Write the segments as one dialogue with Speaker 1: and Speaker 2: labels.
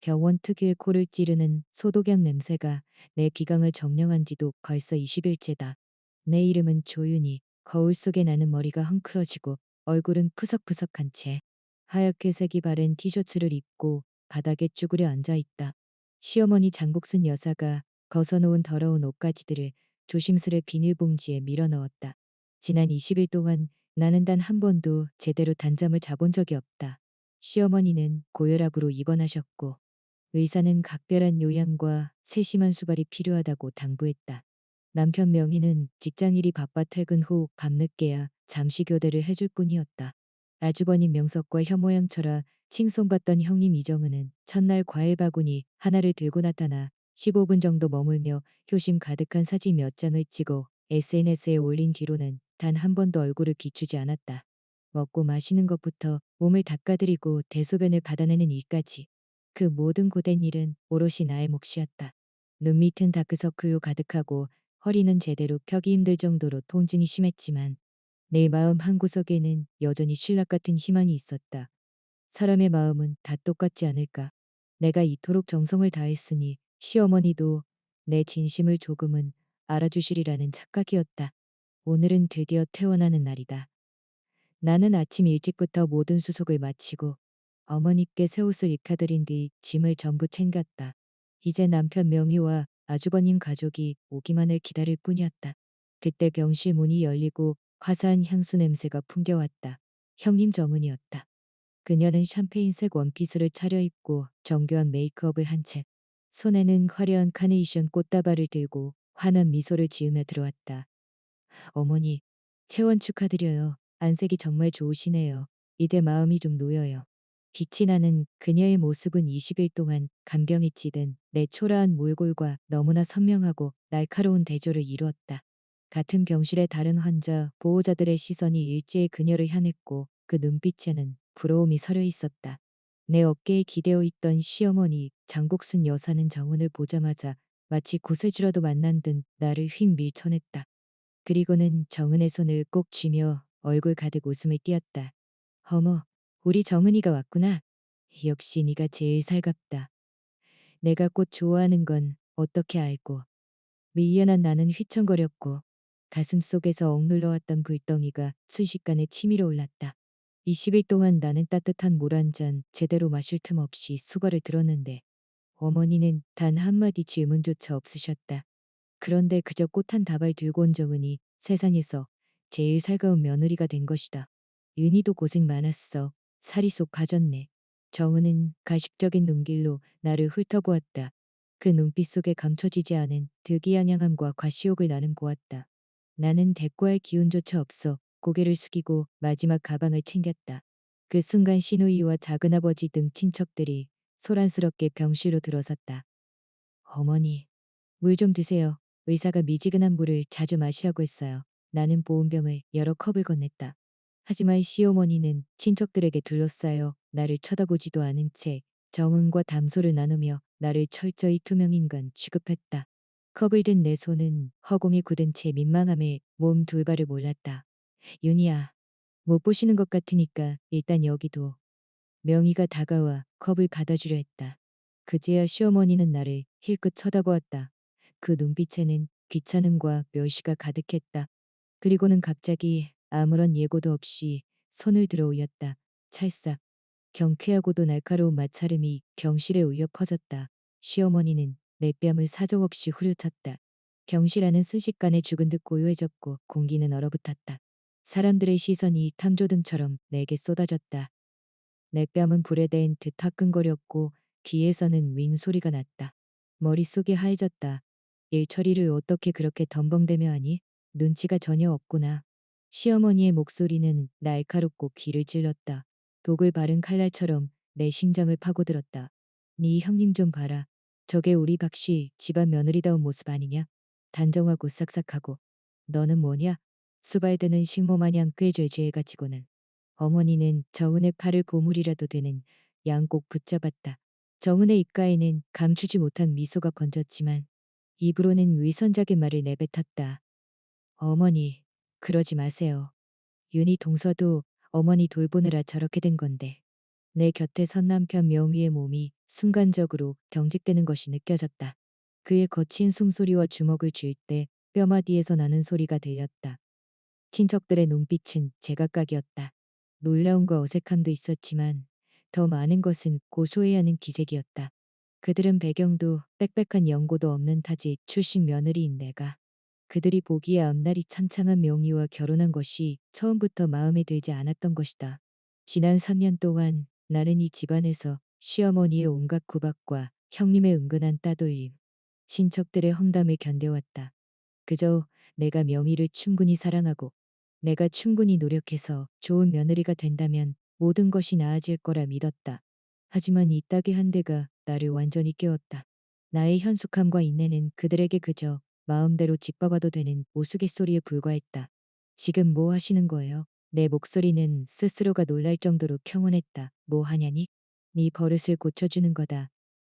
Speaker 1: 병원 특유의 코를 찌르는 소독약 냄새가 내 비강을 점령한 지도 벌써 20일째다. 내 이름은 조윤희. 거울 속에 나는 머리가 헝클어지고 얼굴은 푸석푸석한 채 하얗게 색이 바른 티셔츠를 입고 바닥에 쭈그려 앉아 있다. 시어머니 장복순 여사가 벗어놓은 더러운 옷가지들을 조심스레 비닐봉지에 밀어 넣었다. 지난 20일 동안 나는 단 한 번도 제대로 단잠을 자본 적이 없다. 시어머니는 고혈압으로 입원하셨고 의사는 각별한 요양과 세심한 수발이 필요하다고 당부했다. 남편 명희는 직장일이 바빠 퇴근 후 밤늦게야 잠시 교대를 해줄 뿐이었다. 아주버님 명석과 혐오양처라 칭송받던 형님 이정은은 첫날 과일 바구니 하나를 들고 나타나 15분 정도 머물며 효심 가득한 사진 몇 장을 찍어 SNS에 올린 뒤로는 단 한 번도 얼굴을 비추지 않았다. 먹고 마시는 것부터 몸을 닦아드리고 대소변을 받아내는 일까지 그 모든 고된 일은 오롯이 나의 몫이었다. 눈 밑은 다크서클로 가득하고 허리는 제대로 펴기 힘들 정도로 통증이 심했지만 내 마음 한구석에는 여전히 신락 같은 희망이 있었다. 사람의 마음은 다 똑같지 않을까. 내가 이토록 정성을 다했으니 시어머니도 내 진심을 조금은 알아주시리라는 착각이었다. 오늘은 드디어 퇴원하는 날이다. 나는 아침 일찍부터 모든 수속을 마치고 어머니께 새 옷을 입혀드린 뒤 짐을 전부 챙겼다. 이제 남편 명희와 아주버님 가족이 오기만을 기다릴 뿐이었다. 그때 병실 문이 열리고 화사한 향수 냄새가 풍겨왔다. 형님 정은이었다. 그녀는 샴페인색 원피스를 차려입고 정교한 메이크업을 한 채 손에는 화려한 카네이션 꽃다발을 들고 환한 미소를 지으며 들어왔다. 어머니, 퇴원 축하드려요. 안색이 정말 좋으시네요. 이제 마음이 좀 놓여요. 빛이 나는 그녀의 모습은 20일 동안 간병이 찌든 내 초라한 몰골과 너무나 선명하고 날카로운 대조를 이루었다. 같은 병실의 다른 환자, 보호자들의 시선이 일제히 그녀를 향했고 그 눈빛에는 부러움이 서려 있었다. 내 어깨에 기대어 있던 시어머니 장복순 여사는 정은을 보자마자 마치 구세주라도 만난 듯 나를 휙 밀쳐냈다. 그리고는 정은의 손을 꼭 쥐며 얼굴 가득 웃음을 띄었다. 어머, 우리 정은이가 왔구나. 역시 네가 제일 살갑다. 내가 꽃 좋아하는 건 어떻게 알고. 미련한 나는 휘청거렸고 가슴 속에서 억눌러왔던 불덩이가 순식간에 치밀어 올랐다. 20일 동안 나는 따뜻한 물 한 잔 제대로 마실 틈 없이 수발을 들었는데 어머니는 단 한마디 질문조차 없으셨다. 그런데 그저 꽃 한 다발 들고 온 정은이 세상에서 제일 살가운 며느리가 된 것이다. 윤희도 고생 많았어. 살이 쏙 가졌네. 정은은 가식적인 눈길로 나를 훑어보았다. 그 눈빛 속에 감춰지지 않은 득이양양함과 과시욕을 나는 보았다. 나는 대꾸할 기운조차 없어 고개를 숙이고 마지막 가방을 챙겼다. 그 순간 시누이와 작은아버지 등 친척들이 소란스럽게 병실로 들어섰다. 어머니, 물 좀 드세요. 의사가 미지근한 물을 자주 마시라고 했어요. 나는 보온병을 여러 컵을 건넸다. 하지만 시어머니는 친척들에게 둘러싸여 나를 쳐다보지도 않은 채 정은과 담소를 나누며 나를 철저히 투명인간 취급했다. 컵을 든 내 손은 허공에 굳은 채 민망함에 몸 둘발을 몰랐다. 윤희야, 못 보시는 것 같으니까 일단 여기도. 명희가 다가와 컵을 받아주려 했다. 그제야 시어머니는 나를 힐끗 쳐다보았다. 그 눈빛에는 귀찮음과 멸시가 가득했다. 그리고는 갑자기 아무런 예고도 없이 손을 들어 올렸다. 찰싹. 경쾌하고도 날카로운 마찰음이 병실에 울려 퍼졌다. 시어머니는 내 뺨을 사정없이 후려쳤다. 병실 안은 순식간에 죽은 듯 고요해졌고 공기는 얼어붙었다. 사람들의 시선이 탕조등처럼 내게 쏟아졌다. 내 뺨은 불에 댄 듯 화끈거렸고 귀에서는 윙 소리가 났다. 머릿속이 하얘졌다. 일 처리를 어떻게 그렇게 덤벙대며 하니? 눈치가 전혀 없구나. 시어머니의 목소리는 날카롭고 귀를 찔렀다. 독을 바른 칼날처럼 내 심장을 파고들었다. 네 형님 좀 봐라. 저게 우리 박씨 집안 며느리다운 모습 아니냐? 단정하고 싹싹하고. 너는 뭐냐? 수발드는 식모마냥 꾀죄죄해가지고는. 어머니는 정은의 팔을 고물이라도 되는 양 꼭 붙잡았다. 정은의 입가에는 감추지 못한 미소가 번졌지만 입으로는 위선적인 말을 내뱉었다. 어머니, 그러지 마세요. 윤희 동서도 어머니 돌보느라 저렇게 된 건데. 내 곁에 선 남편 명희의 몸이 순간적으로 경직되는 것이 느껴졌다. 그의 거친 숨소리와 주먹을 쥘 때 뼈마디에서 나는 소리가 들렸다. 친척들의 눈빛은 제각각이었다. 놀라움과 어색함도 있었지만 더 많은 것은 고소해야 하는 기색이었다. 그들은 배경도 빽빽한 연고도 없는 타지 출신 며느리인 내가 그들이 보기에 앞날이 창창한 명희와 결혼한 것이 처음부터 마음에 들지 않았던 것이다. 지난 3년 동안 나는 이 집안에서 시어머니의 온갖 구박과 형님의 은근한 따돌림, 친척들의 험담을 견뎌왔다. 그저 내가 명희를 충분히 사랑하고 내가 충분히 노력해서 좋은 며느리가 된다면 모든 것이 나아질 거라 믿었다. 하지만 이 딱의 한 대가 나를 완전히 깨웠다. 나의 현숙함과 인내는 그들에게 그저 마음대로 짓밟아도 되는 우스갯소리에 불과했다. 지금 뭐 하시는 거예요? 내 목소리는 스스로가 놀랄 정도로 평온했다. 뭐 하냐니? 네 버릇을 고쳐주는 거다.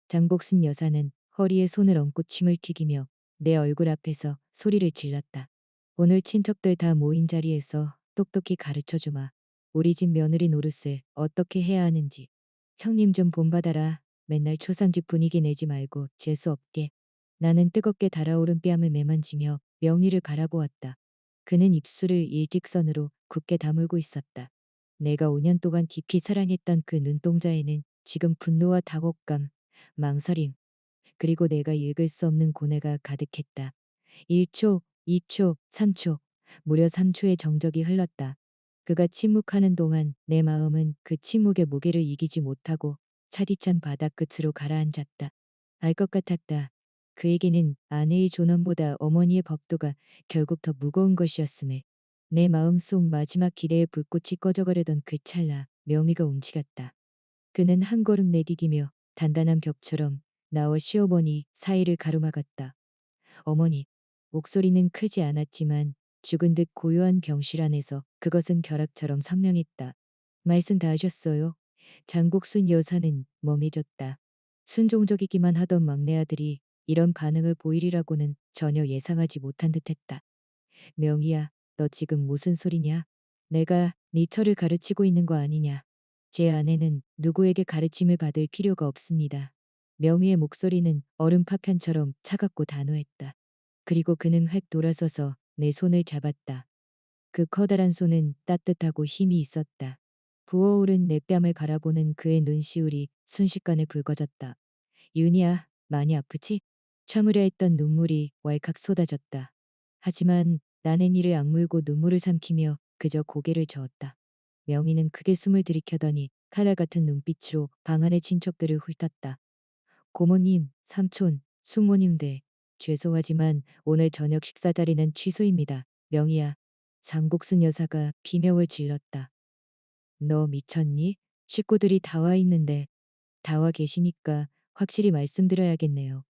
Speaker 1: 장복순 여사는 허리에 손을 얹고 침을 튀기며 내 얼굴 앞에서 소리를 질렀다. 오늘 친척들 다 모인 자리에서 똑똑히 가르쳐주마. 우리 집 며느리 노릇을 어떻게 해야 하는지. 형님 좀 본받아라. 맨날 초상집 분위기 내지 말고 재수 없게. 나는 뜨겁게 달아오른 뺨을 매만지며 명희를 바라보았다. 그는 입술을 일직선으로 굳게 다물고 있었다. 내가 5년 동안 깊이 사랑했던 그 눈동자에는 지금 분노와 다곡감, 망설임, 그리고 내가 읽을 수 없는 고뇌가 가득했다. 1초, 2초, 3초, 무려 3초의 정적이 흘렀다. 그가 침묵하는 동안 내 마음은 그 침묵의 무게를 이기지 못하고 차디찬 바닥 끝으로 가라앉았다. 알 것 같았다. 그에게는 아내의 존엄보다 어머니의 법도가 결국 더 무거운 것이었음을. 내 마음속 마지막 기대의 불꽃이 꺼져가려던 그 찰나 명의가 움직였다. 그는 한 걸음 내디디며 단단한 벽처럼 나와 시어머니 사이를 가로막았다. 어머니, 목소리는 크지 않았지만 죽은 듯 고요한 병실 안에서 그것은 벼락처럼 선명했다. 말씀 다 하셨어요. 장복순 여사는 멍해졌다. 순종적이기만 하던 막내 아들이 이런 반응을 보이리라고는 전혀 예상하지 못한 듯했다. 명희야, 너 지금 무슨 소리냐? 내가 네 철을 가르치고 있는 거 아니냐? 제 아내는 누구에게 가르침을 받을 필요가 없습니다. 명희의 목소리는 얼음 파편처럼 차갑고 단호했다. 그리고 그는 획 돌아서서 내 손을 잡았다. 그 커다란 손은 따뜻하고 힘이 있었다. 부어오른 내 뺨을 바라보는 그의 눈시울이 순식간에 붉어졌다. 윤희야, 많이 아프지? 참으려 했던 눈물이 왈칵 쏟아졌다. 하지만 나는 이를 악물고 눈물을 삼키며 그저 고개를 저었다. 명희는 크게 숨을 들이켜더니 칼날 같은 눈빛으로 방 안의 친척들을 훑었다. 고모님, 삼촌, 숙모님들, 죄송하지만 오늘 저녁 식사 자리는 취소입니다. 명희야, 장복순 여사가 비명을 질렀다. 너 미쳤니? 식구들이 다 와 있는데 다 와 계시니까 확실히 말씀드려야겠네요.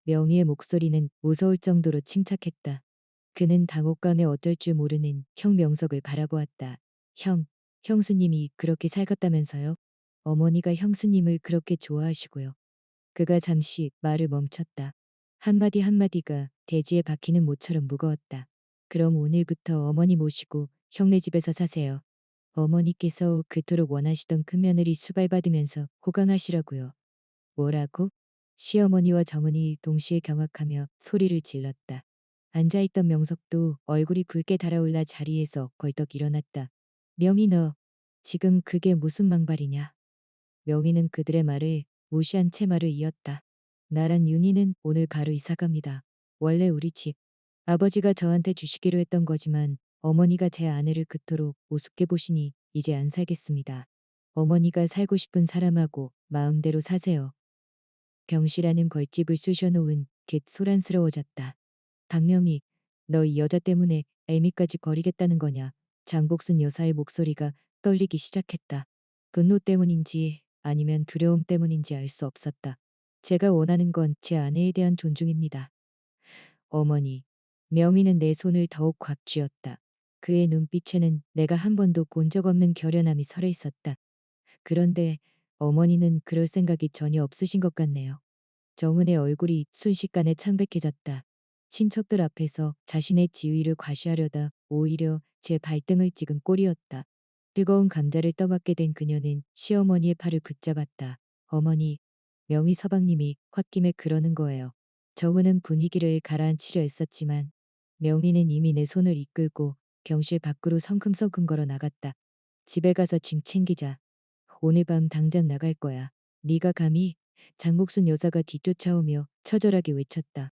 Speaker 1: 명희의 목소리는 무서울 정도로 침착했다. 그는 당혹감에 어쩔 줄 모르는 형 명석을 바라보았다. 형, 형수님이 그렇게 살갑다면서요? 어머니가 형수님을 그렇게 좋아하시고요. 그가 잠시 말을 멈췄다. 한마디 한마디가 대지에 박히는 모처럼 무거웠다. 그럼 오늘부터 어머니 모시고 형네 집에서 사세요. 어머니께서 그토록 원하시던 큰며느리 수발받으면서 호강하시라고요. 뭐라고? 시어머니와 정은이 동시에 경악하며 소리를 질렀다. 앉아있던 명석도 얼굴이 붉게 달아올라 자리에서 벌떡 일어났다. 명희 너 지금 그게 무슨 망발이냐? 명희는 그들의 말을 무시한 채 말을 이었다. 나란 윤희는 오늘 바로 이사갑니다. 원래 우리 집 아버지가 저한테 주시기로 했던 거지만 어머니가 제 아내를 그토록 우습게 보시니 이제 안 살겠습니다. 어머니가 살고 싶은 사람하고 마음대로 사세요. 병실안은 벌집을 쑤셔놓은 듯 소란스러워졌다. 박명희, 너 이 여자 때문에 애미까지 버리겠다는 거냐? 장복순 여사의 목소리가 떨리기 시작했다. 분노 때문인지 아니면 두려움 때문인지 알 수 없었다. 제가 원하는 건 제 아내에 대한 존중입니다. 어머니, 명희는 내 손을 더욱 꽉 쥐었다. 그의 눈빛에는 내가 한 번도 본 적 없는 결연함이 서려 있었다. 그런데 어머니는 그럴 생각이 전혀 없으신 것 같네요. 정은의 얼굴이 순식간에 창백해졌다. 친척들 앞에서 자신의 지위를 과시하려다 오히려 제 발등을 찍은 꼴이었다. 뜨거운 감자를 떠먹게 된 그녀는 시어머니의 팔을 붙잡았다. 어머니, 명의 서방님이 홧김에 그러는 거예요. 정우는 분위기를 가라앉히려 했었지만 명의는 이미 내 손을 이끌고 병실 밖으로 성큼성큼 걸어 나갔다. 집에 가서 짐 챙기자. 오늘 밤 당장 나갈 거야. 네가 감히? 장복순 여사가 뒤쫓아오며 처절하게 외쳤다.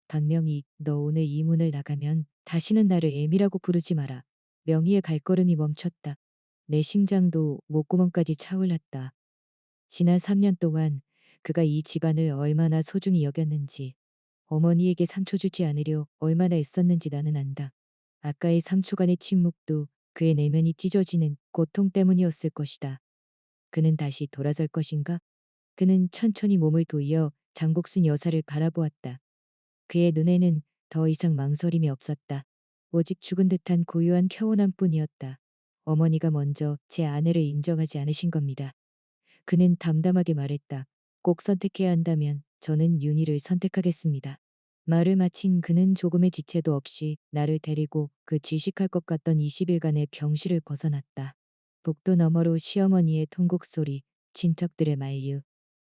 Speaker 1: 박명희, 너 오늘 이 문을 나가면 다시는 나를 애미라고 부르지 마라. 명희의 발걸음이 멈췄다. 내 심장도 목구멍까지 차올랐다. 지난 3년 동안 그가 이 집안을 얼마나 소중히 여겼는지, 어머니에게 상처 주지 않으려 얼마나 애썼는지 나는 안다. 아까의 3초간의 침묵도 그의 내면이 찢어지는 고통 때문이었을 것이다. 그는 다시 돌아설 것인가? 그는 천천히 몸을 돌려 장복순 여사를 바라보았다. 그의 눈에는 더 이상 망설임이 없었다. 오직 죽은 듯한 고요한 켜원함뿐이었다. 어머니가 먼저 제 아내를 인정하지 않으신 겁니다. 그는 담담하게 말했다. 꼭 선택해야 한다면 저는 윤희를 선택하겠습니다. 말을 마친 그는 조금의 지체도 없이 나를 데리고 그 질식할 것 같던 20일간의 병실을 벗어났다. 복도 너머로 시어머니의 통곡 소리, 친척들의 만류,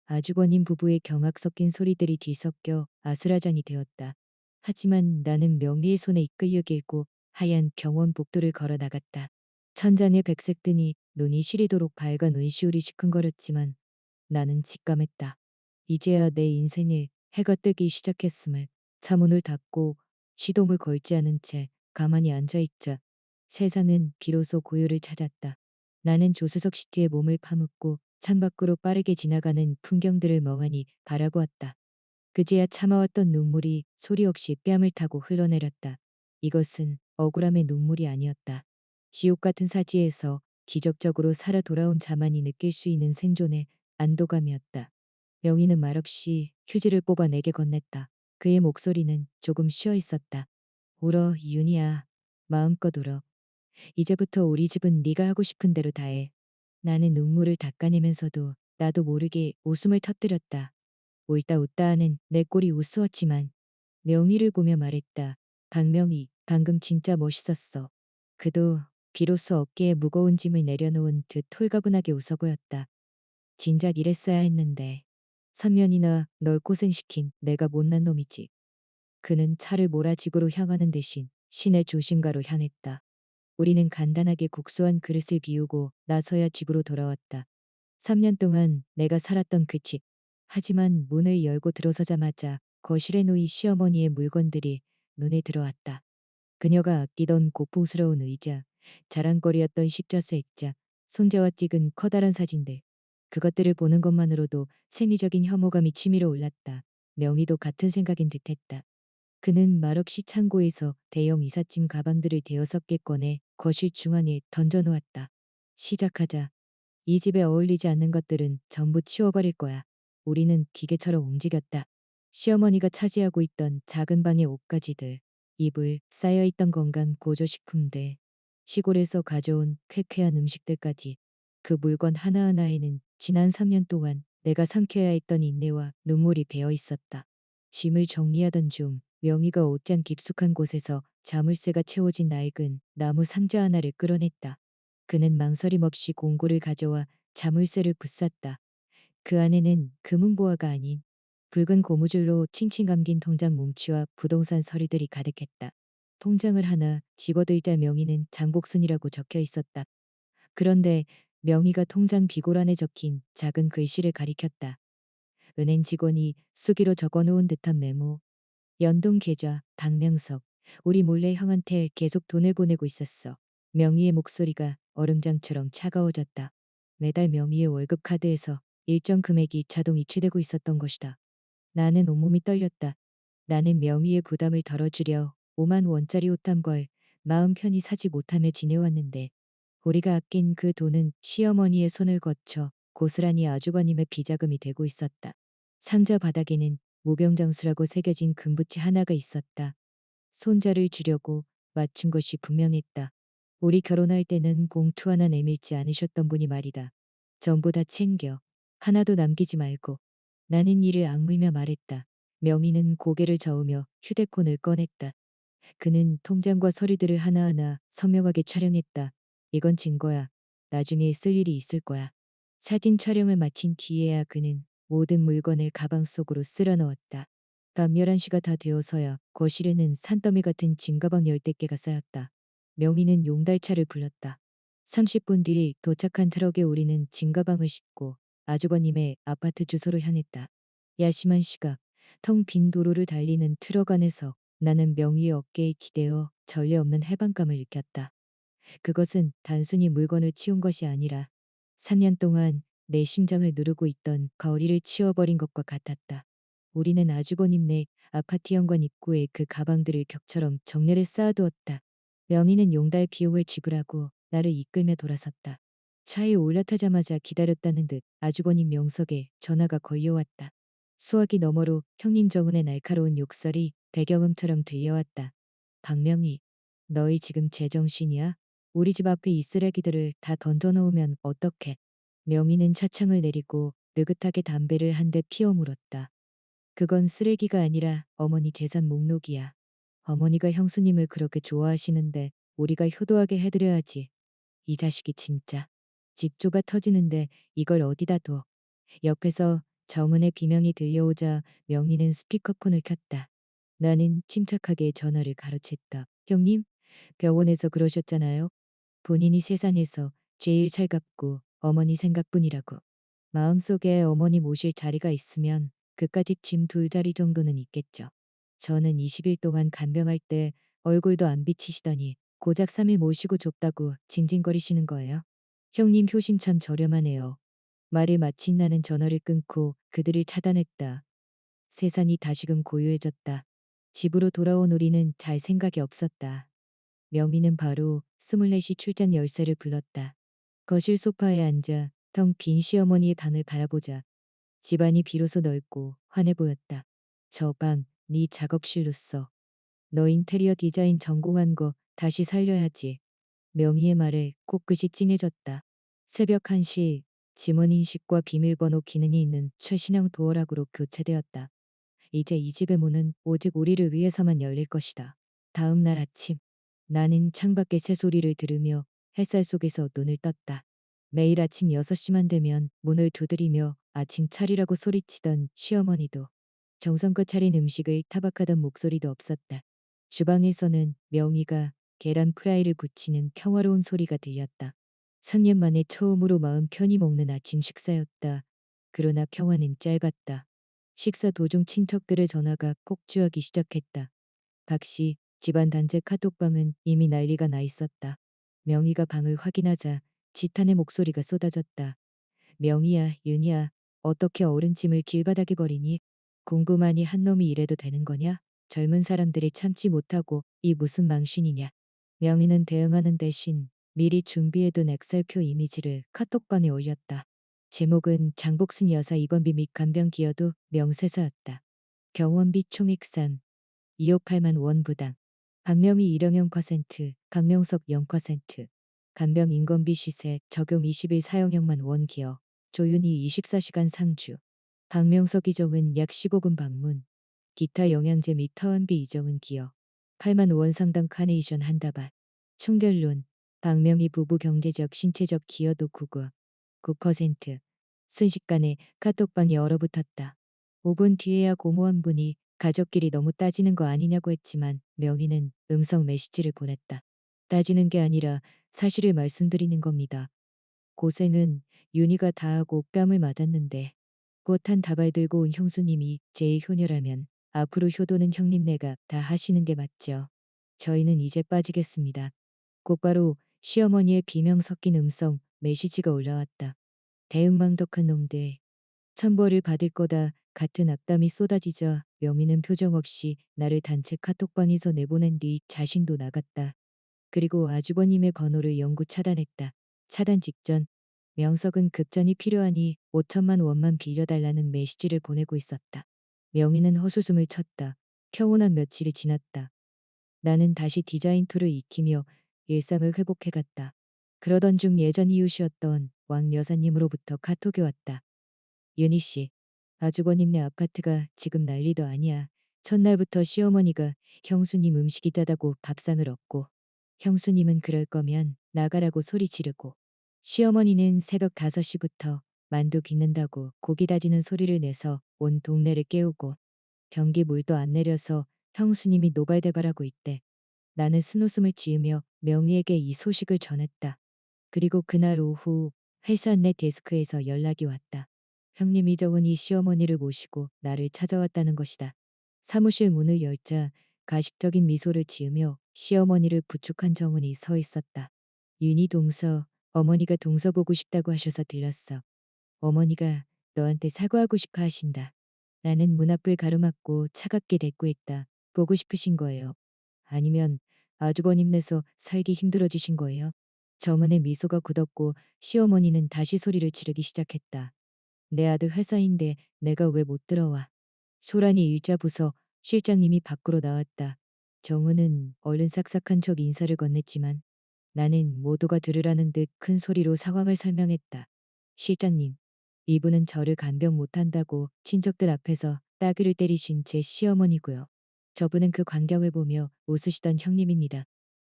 Speaker 1: 아주버님 부부의 경악 섞인 소리들이 뒤섞여 아수라장이 되었다. 하지만 나는 명리의 손에 이끌려 길고 하얀 병원 복도를 걸어 나갔다. 천장에 백색 등이 눈이 시리도록 밝아 눈시울이 시큰거렸지만 나는 직감했다. 이제야 내 인생에 해가 뜨기 시작했음을. 차문을 닫고 시동을 걸지 않은 채 가만히 앉아있자 세상은 비로소 고요를 찾았다. 나는 조수석 시트에 몸을 파묻고 창밖으로 빠르게 지나가는 풍경들을 멍하니 바라보았다. 그제야 참아왔던 눈물이 소리 없이 뺨을 타고 흘러내렸다. 이것은 억울함의 눈물이 아니었다. 지옥 같은 사지에서 기적적으로 살아 돌아온 자만이 느낄 수 있는 생존의 안도감이었다. 명희는 말없이 휴지를 뽑아 내게 건넸다. 그의 목소리는 조금 쉬어 있었다. 울어, 윤희야. 마음껏 울어. 이제부터 우리 집은 네가 하고 싶은 대로 다 해. 나는 눈물을 닦아내면서도 나도 모르게 웃음을 터뜨렸다. 옳다 웃다 하는 내 꼴이 우스웠지만 명희를 보며 말했다. 박명희, 방금 진짜 멋있었어. 그도 비로소 어깨에 무거운 짐을 내려놓은 듯 홀가분하게 웃어 보였다. 진작 이랬어야 했는데. 3년이나 널 고생시킨 내가 못난 놈이지. 그는 차를 몰아 집으로 향하는 대신 시내 조신가로 향했다. 우리는 간단하게 국수한 그릇을 비우고 나서야 집으로 돌아왔다. 3년 동안 내가 살았던 그 집. 하지만 문을 열고 들어서자마자 거실에 놓인 시어머니의 물건들이 눈에 들어왔다. 그녀가 아끼던 고풍스러운 의자, 자랑거리였던 십자수 액자, 손자와 찍은 커다란 사진들. 그것들을 보는 것만으로도 생리적인 혐오감이 치밀어 올랐다. 명희도 같은 생각인 듯했다. 그는 말없이 창고에서 대형 이삿짐 가방들을 대여섯 개 꺼내 거실 중앙에 던져놓았다. 시작하자. 이 집에 어울리지 않는 것들은 전부 치워버릴 거야. 우리는 기계처럼 움직였다. 시어머니가 차지하고 있던 작은 방의 옷가지들, 이불, 쌓여있던 건강 보조식품들, 시골에서 가져온 쾌쾌한 음식들까지 그 물건 하나하나에는 지난 3년 동안 내가 삼켜야 했던 인내와 눈물이 배어 있었다. 짐을 정리하던 중 명희가 옷장 깊숙한 곳에서 자물쇠가 채워진 낡은 나무 상자 하나를 끌어냈다. 그는 망설임 없이 공구를 가져와 자물쇠를 붙였다. 그 안에는 금은보화가 아닌 붉은 고무줄로 칭칭 감긴 통장 뭉치와 부동산 서류들이 가득했다. 통장을 하나 집어들자 명의는 장복순이라고 적혀 있었다. 그런데 명의가 통장 비고란에 적힌 작은 글씨를 가리켰다. 은행 직원이 수기로 적어놓은 듯한 메모. 연동 계좌, 박명석. 우리 몰래 형한테 계속 돈을 보내고 있었어. 명희의 목소리가 얼음장처럼 차가워졌다. 매달 명희의 월급 카드에서 일정 금액이 자동 이체되고 있었던 것이다. 나는 온몸이 떨렸다. 나는 명희의 부담을 덜어주려 5만 원짜리 옷 한 벌 마음 편히 사지 못하며 지내왔는데 우리가 아낀 그 돈은 시어머니의 손을 거쳐 고스란히 아주버님의 비자금이 되고 있었다. 상자 바닥에는 무병장수라고 새겨진 금붙이 하나가 있었다. 손자를 주려고 맞춘 것이 분명했다. 우리 결혼할 때는 봉투 하나 내밀지 않으셨던 분이 말이다. 전부 다 챙겨. 하나도 남기지 말고. 나는 이를 악물며 말했다. 명희는 고개를 저으며 휴대폰을 꺼냈다. 그는 통장과 서류들을 하나하나 선명하게 촬영했다. 이건 증거야. 나중에 쓸 일이 있을 거야. 사진 촬영을 마친 뒤에야 그는 모든 물건을 가방 속으로 쓸어 넣었다. 밤 11시가 다 되어서야 거실에는 산더미 같은 짐가방 열댓 개가 쌓였다. 명희는 용달차를 불렀다. 30분 뒤 도착한 트럭에 우리는 짐가방을 싣고 아주버님의 아파트 주소로 향했다. 야심한 시각, 텅 빈 도로를 달리는 트럭 안에서 나는 명희의 어깨에 기대어 전례 없는 해방감을 느꼈다. 그것은 단순히 물건을 치운 것이 아니라 3년 동안 내 심장을 누르고 있던 거리를 치워버린 것과 같았다. 우리는 아주버님네 아파트 현관 입구에 그 가방들을 격처럼 정렬해 쌓아두었다. 명희는 용달 비용을 지불하고 나를 이끌며 돌아섰다. 차에 올라타자마자 기다렸다는 듯 아주버님 명석에 전화가 걸려왔다. 수화기 너머로 형님 정은의 날카로운 욕설이 대경음처럼 들려왔다. 박명희, 너희 지금 제정신이야? 우리 집 앞에 이 쓰레기들을 다 던져놓으면 어떡해? 명희는 차창을 내리고 느긋하게 담배를 한 대 피워 물었다. 그건 쓰레기가 아니라 어머니 재산 목록이야. 어머니가 형수님을 그렇게 좋아하시는데 우리가 효도하게 해드려야지. 이 자식이 진짜. 집조가 터지는데 이걸 어디다 둬. 옆에서 정은의 비명이 들려오자 명희는 스피커폰을 켰다. 나는 침착하게 전화를 가로챘다. 형님, 병원에서 그러셨잖아요. 본인이 세상에서 제일 살갑고 어머니 생각뿐이라고. 마음속에 어머니 모실 자리가 있으면 그까짓 짐 2자리 정도는 있겠죠. 저는 20일 동안 간병할 때 얼굴도 안 비치시더니 고작 3일 모시고 좁다고 징징거리시는 거예요. 형님 효심 참 저렴하네요. 말을 마친 나는 전화를 끊고 그들을 차단했다. 세상이 다시금 고요해졌다. 집으로 돌아온 우리는 잘 생각이 없었다. 명희는 바로 스물넷이 출장 열쇠를 불렀다. 거실 소파에 앉아 텅 빈 시어머니의 방을 바라보자 집안이 비로소 넓고 환해 보였다. 저 방, 네 작업실로서. 너 인테리어 디자인 전공한 거 다시 살려야지. 명희의 말에 코끝이 찡해졌다. 새벽 1시 지문 인식과 비밀번호 기능이 있는 최신형 도어락으로 교체되었다. 이제 이 집의 문은 오직 우리를 위해서만 열릴 것이다. 다음 날 아침 나는 창밖의 새소리를 들으며 햇살 속에서 눈을 떴다. 매일 아침 6시만 되면 문을 두드리며 아침 차리라고 소리치던 시어머니도 정성껏 차린 음식을 타박하던 목소리도 없었다. 주방에서는 명희가 계란 프라이를 부치는 평화로운 소리가 들렸다. 3년 만에 처음으로 마음 편히 먹는 아침 식사였다. 그러나 평화는 짧았다. 식사 도중 친척들의 전화가 폭주하기 시작했다. 박씨, 집안 단체 카톡방은 이미 난리가 나 있었다. 명희가 방을 확인하자 지탄의 목소리가 쏟아졌다. 명희야, 윤희야, 어떻게 어른 짐을 길바닥에 버리니? 궁금하니 한 놈이 이래도 되는 거냐? 젊은 사람들이 참지 못하고 이 무슨 망신이냐? 명희는 대응하는 대신 미리 준비해둔 엑셀표 이미지를 카톡방에 올렸다. 제목은 장복순 여사 입원비 및 간병 기여도 명세서였다. 병원비 총액산 2억 8만 원 부담. 박명희 일형형 퍼센트, 강명석 0%. 간병 인건비 시세 적용 20일 사용형만 원 기여. 조윤희 24시간 상주. 박명석 이정은 약 15분 방문. 기타 영양제 및 타원비 이정은 기여. 8만 원 상당 카네이션 한 다발. 총결론. 박명희 부부 경제적 신체적 기여도 9%. 순식간에 카톡방이 얼어붙었다. 5분 뒤에야 고모한 분이 가족끼리 너무 따지는 거 아니냐고 했지만 명희는 음성 메시지를 보냈다. 따지는 게 아니라 사실을 말씀드리는 겁니다. 고생은 윤희가 다 하고 뺨을 맞았는데 꽃한 다발 들고 온 형수님이 제일 효녀라면 앞으로 효도는 형님네가 다 하시는 게 맞죠. 저희는 이제 빠지겠습니다. 곧바로 시어머니의 비명 섞인 음성 메시지가 올라왔다. 대응망덕한 놈들. 천벌을 받을 거다 같은 악담이 쏟아지자 명희는 표정 없이 나를 단체 카톡방에서 내보낸 뒤 자신도 나갔다. 그리고 아주버님의 번호를 영구 차단했다. 차단 직전 명석은 급전이 필요하니 5천만 원만 빌려달라는 메시지를 보내고 있었다. 명희는 헛웃음을 쳤다. 평온한 며칠이 지났다. 나는 다시 디자인 툴을 익히며 일상을 회복해갔다. 그러던 중 예전 이웃이었던 왕 여사님으로부터 카톡이 왔다. 윤희 씨, 아주버님네 아파트가 지금 난리도 아니야. 첫날부터 시어머니가 형수님 음식이 짜다고 밥상을 얻고 형수님은 그럴 거면 나가라고 소리 지르고 시어머니는 새벽 5시부터 만두 빚는다고 고기 다지는 소리를 내서 온 동네를 깨우고 변기 물도 안 내려서 형수님이 노발대발하고 있대. 나는 쓴웃음을 지으며 명희에게 이 소식을 전했다. 그리고 그날 오후 회사 내 데스크에서 연락이 왔다. 형님 이정은이 시어머니를 모시고 나를 찾아왔다는 것이다. 사무실 문을 열자 가식적인 미소를 지으며 시어머니를 부축한 정은이 서 있었다. 윤희 동서, 어머니가 동서 보고 싶다고 하셔서 들렀어. 어머니가 너한테 사과하고 싶어 하신다. 나는 문 앞을 가로막고 차갑게 대꾸했다. 보고 싶으신 거예요? 아니면 아주버님 내서 살기 힘들어지신 거예요? 정은의 미소가 굳었고 시어머니는 다시 소리를 지르기 시작했다. 내 아들 회사인데 내가 왜 못 들어와? 소란이 일자 부서 실장님이 밖으로 나왔다. 정은은 얼른 싹싹한 척 인사를 건넸지만 나는 모두가 들으라는 듯 큰 소리로 상황을 설명했다. 실장님, 이분은 저를 간병 못한다고 친척들 앞에서 따귀를 때리신 제 시어머니고요. 저분은 그 광경을 보며 웃으시던 형님입니다.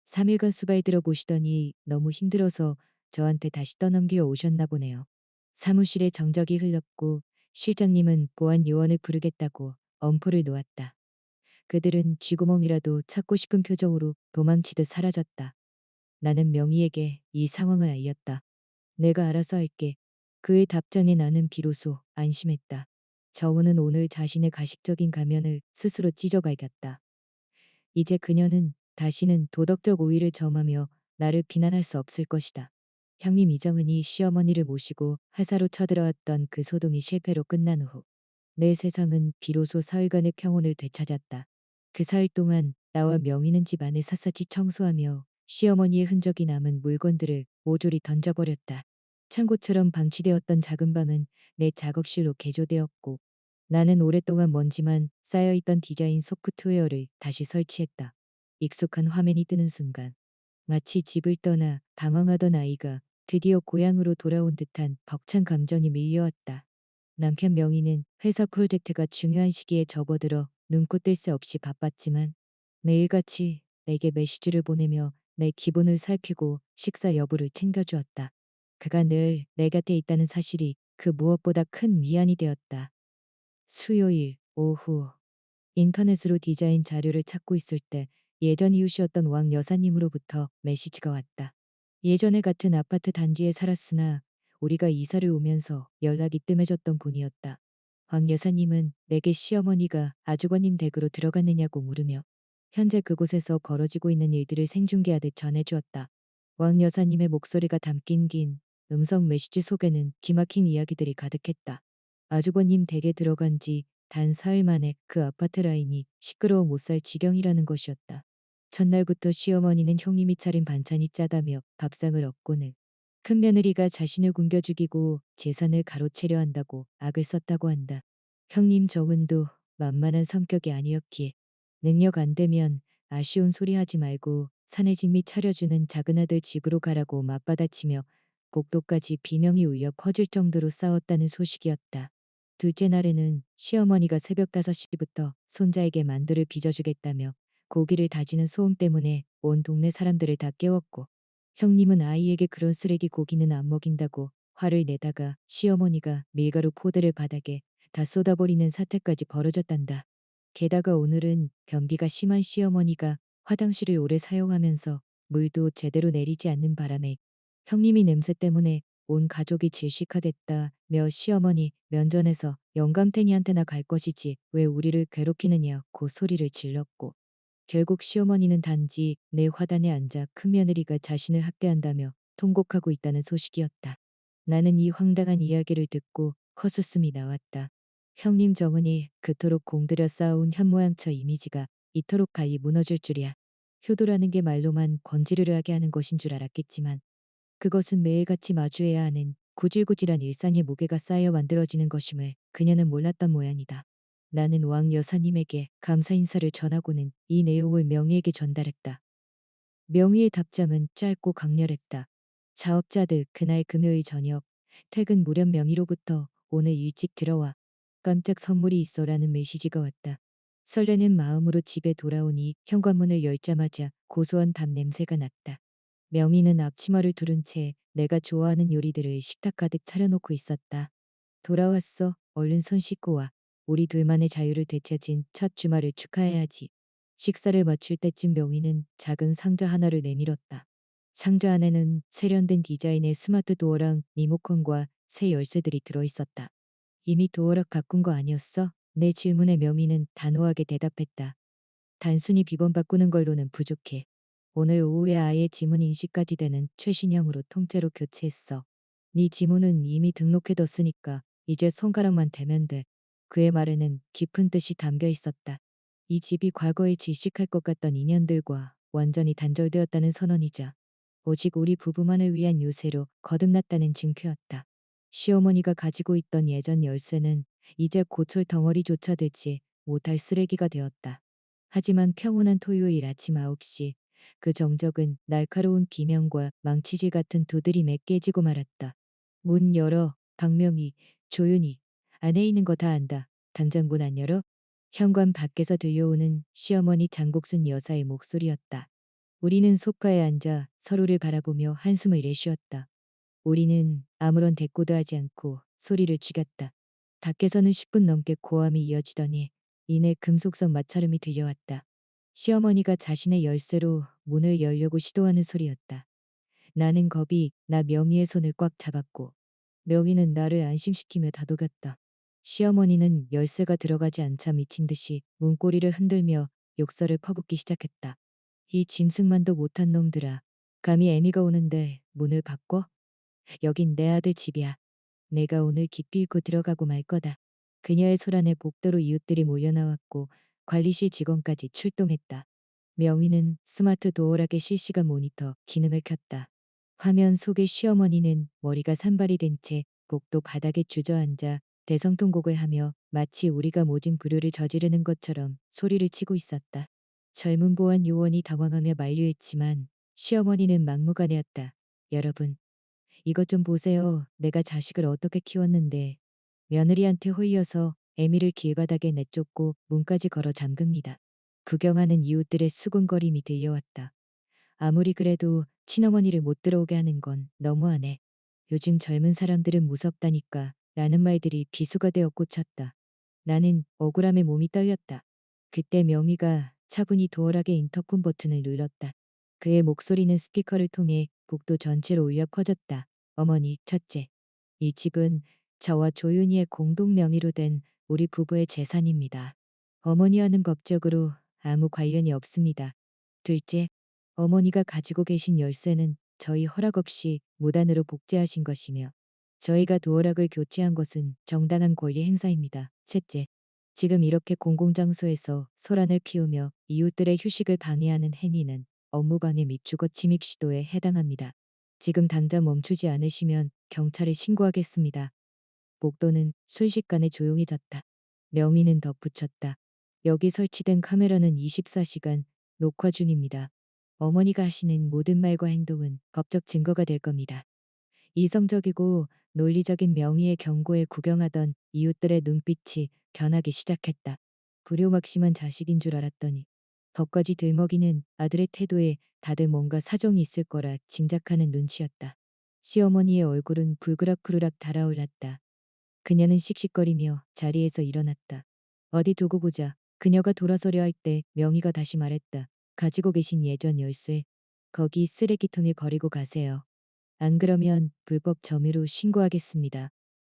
Speaker 1: 3일간 수발 들어보시더니 너무 힘들어서 저한테 다시 떠넘겨 오셨나 보네요. 사무실에 정적이 흘렀고 실장님은 보안 요원을 부르겠다고 엄포를 놓았다. 그들은 쥐구멍이라도 찾고 싶은 표정으로 도망치듯 사라졌다. 나는 명희에게 이 상황을 알렸다. 내가 알아서 할게. 그의 답장에 나는 비로소 안심했다. 정우는 오늘 자신의 가식적인 가면을 스스로 찢어발겼다. 이제 그녀는 다시는 도덕적 오의를 점하며 나를 비난할 수 없을 것이다. 형님 이정은이 시어머니를 모시고 회사로 쳐들어왔던 그 소동이 실패로 끝난 후 내 세상은 비로소 사흘간의 평온을 되찾았다. 그 사흘 동안 나와 명희는 집안을 샅샅이 청소하며 시어머니의 흔적이 남은 물건들을 모조리 던져버렸다. 창고처럼 방치되었던 작은 방은 내 작업실로 개조되었고 나는 오랫동안 먼지만 쌓여있던 디자인 소프트웨어를 다시 설치했다. 익숙한 화면이 뜨는 순간 마치 집을 떠나 방황하던 아이가 드디어 고향으로 돌아온 듯한 벅찬 감정이 밀려왔다. 남편 명희는 회사 프로젝트가 중요한 시기에 접어들어 눈코 뜰 새 없이 바빴지만 매일같이 내게 메시지를 보내며 내 기분을 살피고 식사 여부를 챙겨주었다. 그가 늘 내 곁에 있다는 사실이 그 무엇보다 큰 위안이 되었다. 수요일 오후 인터넷으로 디자인 자료를 찾고 있을 때 예전 이웃이었던 왕 여사님으로부터 메시지가 왔다. 예전에 같은 아파트 단지에 살았으나 우리가 이사를 오면서 연락이 뜸해졌던 분이었다. 왕 여사님은 내게 시어머니가 아주버님 댁으로 들어갔느냐고 물으며 현재 그곳에서 벌어지고 있는 일들을 생중계하듯 전해주었다. 왕 여사님의 목소리가 담긴 긴 음성 메시지 속에는 기막힌 이야기들이 가득했다. 아주버님 댁에 들어간 지 단 사흘 만에 그 아파트 라인이 시끄러워 못 살 지경이라는 것이었다. 첫날부터 시어머니는 형님이 차린 반찬이 짜다며 밥상을 얻고는 큰며느리가 자신을 굶겨 죽이고 재산을 가로채려 한다고 악을 썼다고 한다. 형님 정은도 만만한 성격이 아니었기에 능력 안 되면 아쉬운 소리 하지 말고 사내 진미 차려주는 작은 아들 집으로 가라고 맞받아치며 복도까지 비명이 울려 퍼질 정도로 싸웠다는 소식이었다. 둘째 날에는 시어머니가 새벽 5시부터 손자에게 만두를 빚어주겠다며 고기를 다지는 소음 때문에 온 동네 사람들을 다 깨웠고 형님은 아이에게 그런 쓰레기 고기는 안 먹인다고 화를 내다가 시어머니가 밀가루 포대를 바닥에 다 쏟아버리는 사태까지 벌어졌단다. 게다가 오늘은 변비가 심한 시어머니가 화장실을 오래 사용하면서 물도 제대로 내리지 않는 바람에 형님이 냄새 때문에 온 가족이 질식하댔다며 시어머니 면전에서 영감탱이한테나 갈 것이지 왜 우리를 괴롭히느냐고 소리를 질렀고 결국 시어머니는 단지 내 화단에 앉아 큰며느리가 자신을 학대한다며 통곡하고 있다는 소식이었다. 나는 이 황당한 이야기를 듣고 헛웃음이 나왔다. 형님 정은이 그토록 공들여 쌓아온 현모양처 이미지가 이토록 가히 무너질 줄이야. 효도라는 게 말로만 번지르르하게 하는 것인 줄 알았겠지만 그것은 매일같이 마주해야 하는 구질구질한 일상의 무게가 쌓여 만들어지는 것임을 그녀는 몰랐던 모양이다. 나는 왕 여사님에게 감사 인사를 전하고는 이 내용을 명희에게 전달했다. 명희의 답장은 짧고 강렬했다. 자업자들 그날 금요일 저녁 퇴근 무렵 명희로부터 오늘 일찍 들어와 깜짝 선물이 있어라는 메시지가 왔다. 설레는 마음으로 집에 돌아오니 현관문을 열자마자 고소한 밥 냄새가 났다. 명희는 앞치마를 두른 채 내가 좋아하는 요리들을 식탁 가득 차려놓고 있었다. 돌아왔어. 얼른 손 씻고 와. 우리 둘만의 자유를 되찾은 첫 주말을 축하해야지. 식사를 마칠 때쯤 명희는 작은 상자 하나를 내밀었다. 상자 안에는 세련된 디자인의 스마트 도어랑 리모컨과 새 열쇠들이 들어있었다. 이미 도어락 바꾼 거 아니었어? 내 질문에 명희는 단호하게 대답했다. 단순히 비번 바꾸는 걸로는 부족해. 오늘 오후에 아예 지문 인식까지 되는 최신형으로 통째로 교체했어. 네 지문은 이미 등록해뒀으니까 이제 손가락만 대면 돼. 그의 말에는 깊은 뜻이 담겨 있었다. 이 집이 과거에 질식할 것 같던 인연들과 완전히 단절되었다는 선언이자 오직 우리 부부만을 위한 유세로 거듭났다는 증표였다. 시어머니가 가지고 있던 예전 열쇠는 이제 고철 덩어리조차 되지 못할 쓰레기가 되었다. 하지만 평온한 토요일 아침 9시 그 정적은 날카로운 비명과 망치질 같은 두드림에 깨지고 말았다. 문 열어. 박명희, 조윤희. 안에 있는 거 다 안다. 당장 문 안 열어? 현관 밖에서 들려오는 시어머니 장국순 여사의 목소리였다. 우리는 소파에 앉아 서로를 바라보며 한숨을 내쉬었다. 우리는 아무런 대꾸도 하지 않고 소리를 죽였다. 밖에서는 10분 넘게 고함이 이어지더니 이내 금속성 마찰음이 들려왔다. 시어머니가 자신의 열쇠로 문을 열려고 시도하는 소리였다. 나는 겁이 나 명희의 손을 꽉 잡았고 명희는 나를 안심시키며 다독였다. 시어머니는 열쇠가 들어가지 않자 미친 듯이 문고리를 흔들며 욕설을 퍼붓기 시작했다. 이 짐승만도 못한 놈들아. 감히 애미가 오는데 문을 바꿔? 여긴 내 아들 집이야. 내가 오늘 기필코 들어가고 말 거다. 그녀의 소란에 복도로 이웃들이 몰려나왔고 관리실 직원까지 출동했다. 명희는 스마트 도어락의 실시간 모니터 기능을 켰다. 화면 속의 시어머니는 머리가 산발이 된 채 복도 바닥에 주저앉아 대성통곡을 하며 마치 우리가 모진 불효를 저지르는 것처럼 소리를 치고 있었다. 젊은 보안 요원이 당황하며 만류했지만 시어머니는 막무가내였다. 여러분, 이것 좀 보세요. 내가 자식을 어떻게 키웠는데 며느리한테 홀려서 애미를 길바닥에 내쫓고 문까지 걸어 잠급니다. 구경하는 이웃들의 수군거림이 들려왔다. 아무리 그래도 친어머니를 못 들어오게 하는 건 너무하네. 요즘 젊은 사람들은 무섭다니까 라는 말들이 비수가 되어 꽂혔다. 나는 억울함에 몸이 떨렸다. 그때 명희가 차분히 도어락의 인터폰 버튼을 눌렀다. 그의 목소리는 스피커를 통해 복도 전체로 울려 퍼졌다. 어머니, 첫째. 이 집은 저와 조윤희의 공동 명의로 된 우리 부부의 재산입니다. 어머니와는 법적으로 아무 관련이 없습니다. 둘째, 어머니가 가지고 계신 열쇠는 저희 허락 없이 무단으로 복제하신 것이며 저희가 도어락을 교체한 것은 정당한 권리 행사입니다. 셋째, 지금 이렇게 공공장소에서 소란을 피우며 이웃들의 휴식을 방해하는 행위는 업무방해 및 주거침입 시도에 해당합니다. 지금 당장 멈추지 않으시면 경찰에 신고하겠습니다. 복도는 순식간에 조용해졌다. 명희는 덧붙였다. 여기 설치된 카메라는 24시간 녹화 중입니다. 어머니가 하시는 모든 말과 행동은 법적 증거가 될 겁니다. 이성적이고 논리적인 명의의 경고에 구경하던 이웃들의 눈빛이 변하기 시작했다. 불효막심한 자식인 줄 알았더니 덕까지 들먹이는 아들의 태도에 다들 뭔가 사정이 있을 거라 짐작하는 눈치였다. 시어머니의 얼굴은 불그락후르락 달아올랐다. 그녀는 씩씩거리며 자리에서 일어났다. 어디 두고 보자. 그녀가 돌아서려 할 때 명희가 다시 말했다. 가지고 계신 예전 열쇠. 거기 쓰레기통에 버리고 가세요. 안 그러면 불법 점유로 신고하겠습니다.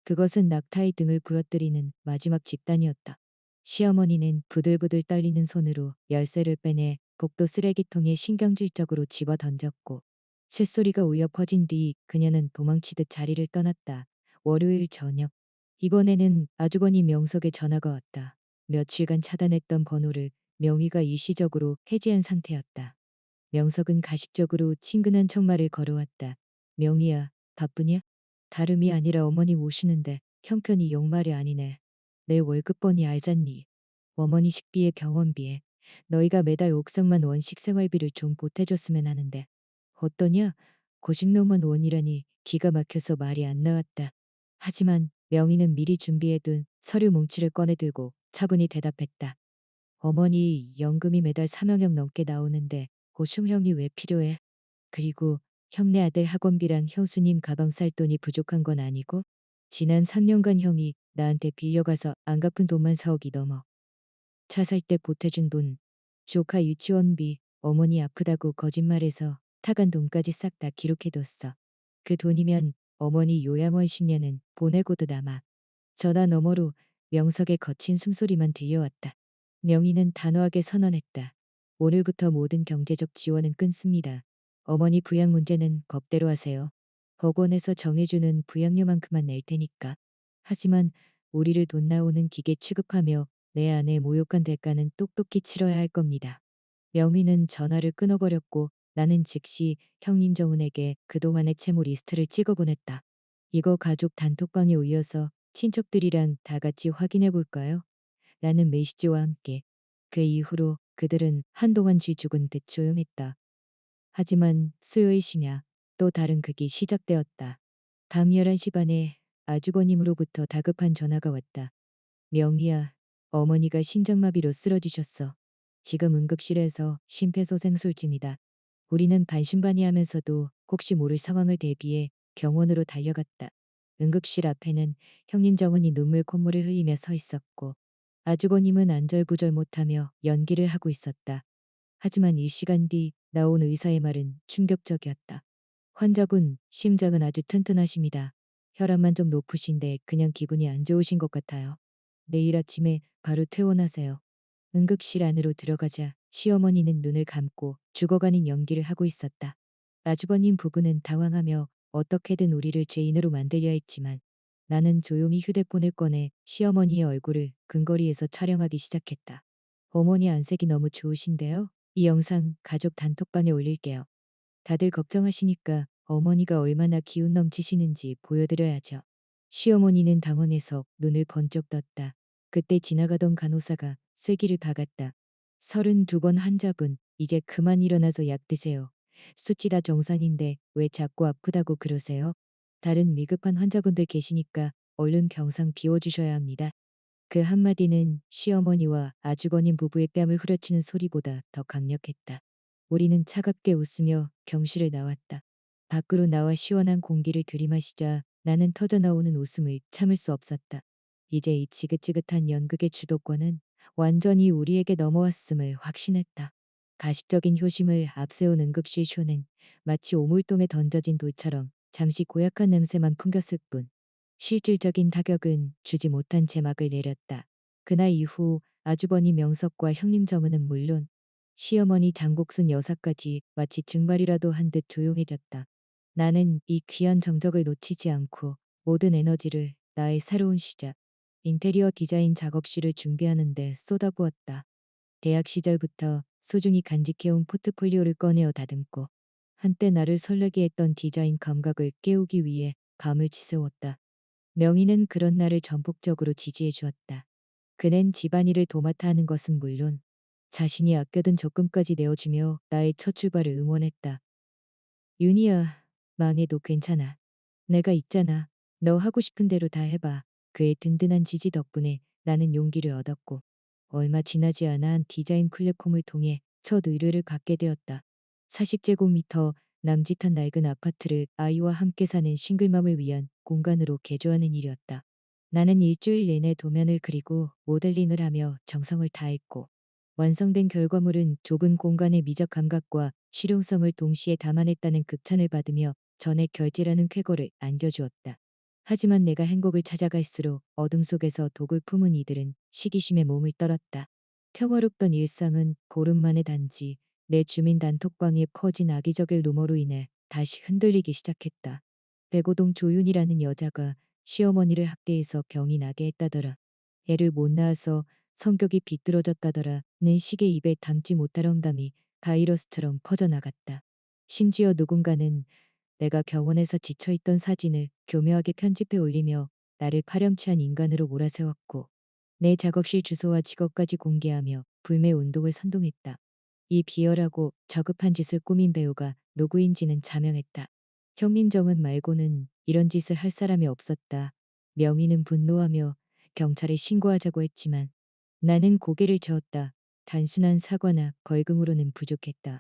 Speaker 1: 그것은 낙타의 등을 부러뜨리는 마지막 집단이었다. 시어머니는 부들부들 떨리는 손으로 열쇠를 빼내 복도 쓰레기통에 신경질적으로 집어 던졌고 쇳소리가 울려 퍼진 뒤 그녀는 도망치듯 자리를 떠났다. 월요일 저녁. 이번에는 아주버니 명석에 전화가 왔다. 며칠간 차단했던 번호를 명의가 일시적으로 해지한 상태였다. 명석은 가식적으로 친근한 척말을 걸어왔다. 명희야, 바쁘냐? 다름이 아니라 어머니 모시는데 형편이 영말이 아니네. 내 월급번이 알잖니. 어머니 식비에 병원비에 너희가 매달 옥상만 원씩 생활비를 좀 보태줬으면 하는데. 어떠냐? 고식놈은 원이라니 기가 막혀서 말이 안 나왔다. 하지만 명희는 미리 준비해둔 서류 뭉치를 꺼내들고 차분히 대답했다. 어머니 연금이 매달 3억영 넘게 나오는데 고충형이 왜 필요해? 그리고 형네 아들 학원비랑 형수님 가방 살 돈이 부족한 건 아니고 지난 3년간 형이 나한테 빌려가서 안 갚은 돈만 4억이 넘어. 차 살 때 보태준 돈, 조카 유치원비, 어머니 아프다고 거짓말해서 타간 돈까지 싹 다 기록해뒀어. 그 돈이면 어머니 요양원 10년은 보내고도 남아. 전화 너머로 명석의 거친 숨소리만 들려왔다. 명희는 단호하게 선언했다. 오늘부터 모든 경제적 지원은 끊습니다. 어머니 부양 문제는 법대로 하세요. 법원에서 정해주는 부양료만큼만 낼 테니까. 하지만 우리를 돈 나오는 기계 취급하며 내 아내 모욕한 대가는 똑똑히 치러야 할 겁니다. 명희는 전화를 끊어버렸고 나는 즉시 형님 정은에게 그동안의 채무 리스트를 찍어보냈다. 이거 가족 단톡방에 올려서 친척들이랑 다 같이 확인해 볼까요? 라는 메시지와 함께 그 이후로 그들은 한동안 쥐 죽은 듯 조용했다. 하지만 수요일 심야 또 다른 극이 시작되었다. 밤 11시 반에 아주버님으로부터 다급한 전화가 왔다. 명희야, 어머니가 심장마비로 쓰러지셨어. 지금 응급실에서 심폐소생술 중이다. 우리는 반신반의하면서도 혹시 모를 상황을 대비해 병원으로 달려갔다. 응급실 앞에는 형님 정은이 눈물 콧물을 흘리며 서 있었고 아주버님은 안절부절 못하며 연기를 하고 있었다. 하지만 1시간 뒤 나온 의사의 말은 충격적이었다. 환자분 심장은 아주 튼튼하십니다. 혈압만 좀 높으신데 그냥 기분이 안 좋으신 것 같아요. 내일 아침에 바로 퇴원하세요. 응급실 안으로 들어가자 시어머니는 눈을 감고 죽어가는 연기를 하고 있었다. 아주버님 부부는 당황하며 어떻게든 우리를 죄인으로 만들려 했지만 나는 조용히 휴대폰을 꺼내 시어머니의 얼굴을 근거리에서 촬영하기 시작했다. 어머니 안색이 너무 좋으신데요? 이 영상 가족 단톡방에 올릴게요. 다들 걱정하시니까 어머니가 얼마나 기운 넘치시는지 보여드려야죠. 시어머니는 당황해서 눈을 번쩍 떴다. 그때 지나가던 간호사가 쐐기를 박았다. 32번 환자분, 이제 그만 일어나서 약 드세요. 수치 다 정상인데 왜 자꾸 아프다고 그러세요? 다른 위급한 환자분들 계시니까 얼른 병상 비워주셔야 합니다. 그 한마디는 시어머니와 아주버님 부부의 뺨을 후려치는 소리보다 더 강력했다. 우리는 차갑게 웃으며 병실을 나왔다. 밖으로 나와 시원한 공기를 들이마시자 나는 터져나오는 웃음을 참을 수 없었다. 이제 이 지긋지긋한 연극의 주도권은 완전히 우리에게 넘어왔음을 확신했다. 가식적인 효심을 앞세운 응급실 쇼는 마치 오물통에 던져진 돌처럼 잠시 고약한 냄새만 풍겼을 뿐 실질적인 타격은 주지 못한 제막을 내렸다. 그날 이후 아주버니 명석과 형님 정은은 물론 시어머니 장복순 여사까지 마치 증발이라도 한 듯 조용해졌다. 나는 이 귀한 정적을 놓치지 않고 모든 에너지를 나의 새로운 시작, 인테리어 디자인 작업실을 준비하는 데 쏟아부었다. 대학 시절부터 소중히 간직해온 포트폴리오를 꺼내어 다듬고 한때 나를 설레게 했던 디자인 감각을 깨우기 위해 밤을 지새웠다. 명희는 그런 나를 전폭적으로 지지해 주었다. 그는 집안일을 도맡아 하는 것은 물론 자신이 아껴둔 적금까지 내어주며 나의 첫 출발을 응원했다. 윤희야, 망해도 괜찮아. 내가 있잖아. 너 하고 싶은 대로 다 해봐. 그의 든든한 지지 덕분에 나는 용기를 얻었고 얼마 지나지 않아 한 디자인 플랫폼을 통해 첫 의뢰를 받게 되었다. 40제곱미터 남짓한 낡은 아파트를 아이와 함께 사는 싱글맘을 위한 공간으로 개조하는 일이었다. 나는 일주일 내내 도면을 그리고 모델링을 하며 정성을 다했고 완성된 결과물은 좁은 공간의 미적 감각과 실용성을 동시에 담아냈다는 극찬을 받으며 전액 결제라는 쾌거를 안겨주었다. 하지만 내가 행복을 찾아갈수록 어둠 속에서 독을 품은 이들은 시기심에 몸을 떨었다. 평화롭던 일상은 보름 만에 단지 내 주민 단톡방에 퍼진 악의적일 루머로 인해 다시 흔들리기 시작했다. 대고동 조윤이라는 여자가 시어머니를 학대해서 병이 나게 했다더라. 애를 못 낳아서 성격이 비뚤어졌다더라는 식의 입에 담지 못할 험담이 바이러스처럼 퍼져나갔다. 심지어 누군가는 내가 병원에서 지쳐있던 사진을 교묘하게 편집해 올리며 나를 파렴치한 인간으로 몰아세웠고 내 작업실 주소와 직업까지 공개하며 불매 운동을 선동했다. 이 비열하고 저급한 짓을 꾸민 배우가 누구인지는 자명했다. 형민정은 말고는 이런 짓을 할 사람이 없었다. 명희는 분노하며 경찰에 신고하자고 했지만 나는 고개를 저었다. 단순한 사과나 벌금으로는 부족했다.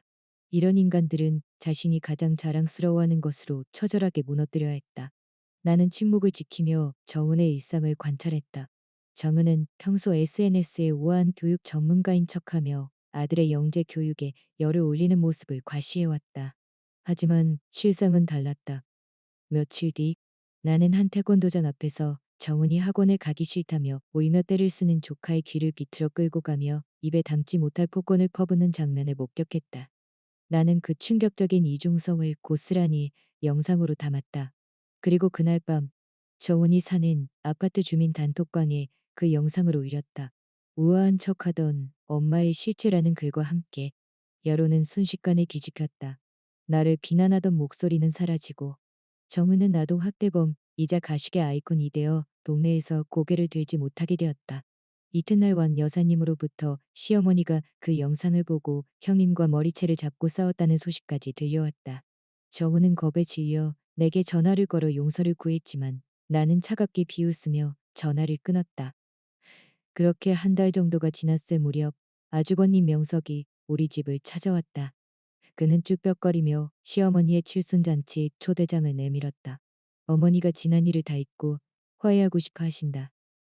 Speaker 1: 이런 인간들은 자신이 가장 자랑스러워하는 것으로 처절하게 무너뜨려야 했다. 나는 침묵을 지키며 정은의 일상을 관찰했다. 정은은 평소 SNS에 우아한 교육 전문가인 척하며 아들의 영재 교육에 열을 올리는 모습을 과시해왔다. 하지만 실상은 달랐다. 며칠 뒤 나는 한 태권도장 앞에서 정은이 학원에 가기 싫다며 울며 떼를 쓰는 조카의 귀를 비틀어 끌고 가며 입에 담지 못할 폭언을 퍼붓는 장면을 목격했다. 나는 그 충격적인 이중성을 고스란히 영상으로 담았다. 그리고 그날 밤 정은이 사는 아파트 주민 단톡방에 그 영상을 올렸다. 우아한 척하던 엄마의 실체라는 글과 함께 여론은 순식간에 뒤집혔다. 나를 비난하던 목소리는 사라지고 정은은 나도 학대범이자 가식의 아이콘이 되어 동네에서 고개를 들지 못하게 되었다. 이튿날 왕 여사님으로부터 시어머니가 그 영상을 보고 형님과 머리채를 잡고 싸웠다는 소식까지 들려왔다. 정은은 겁에 질려 내게 전화를 걸어 용서를 구했지만 나는 차갑게 비웃으며 전화를 끊었다. 그렇게 한 달 정도가 지났을 무렵 아주버님 명석이 우리 집을 찾아왔다. 그는 쭈뼛거리며 시어머니의 칠순잔치 초대장을 내밀었다. 어머니가 지난 일을 다 잊고 화해하고 싶어 하신다.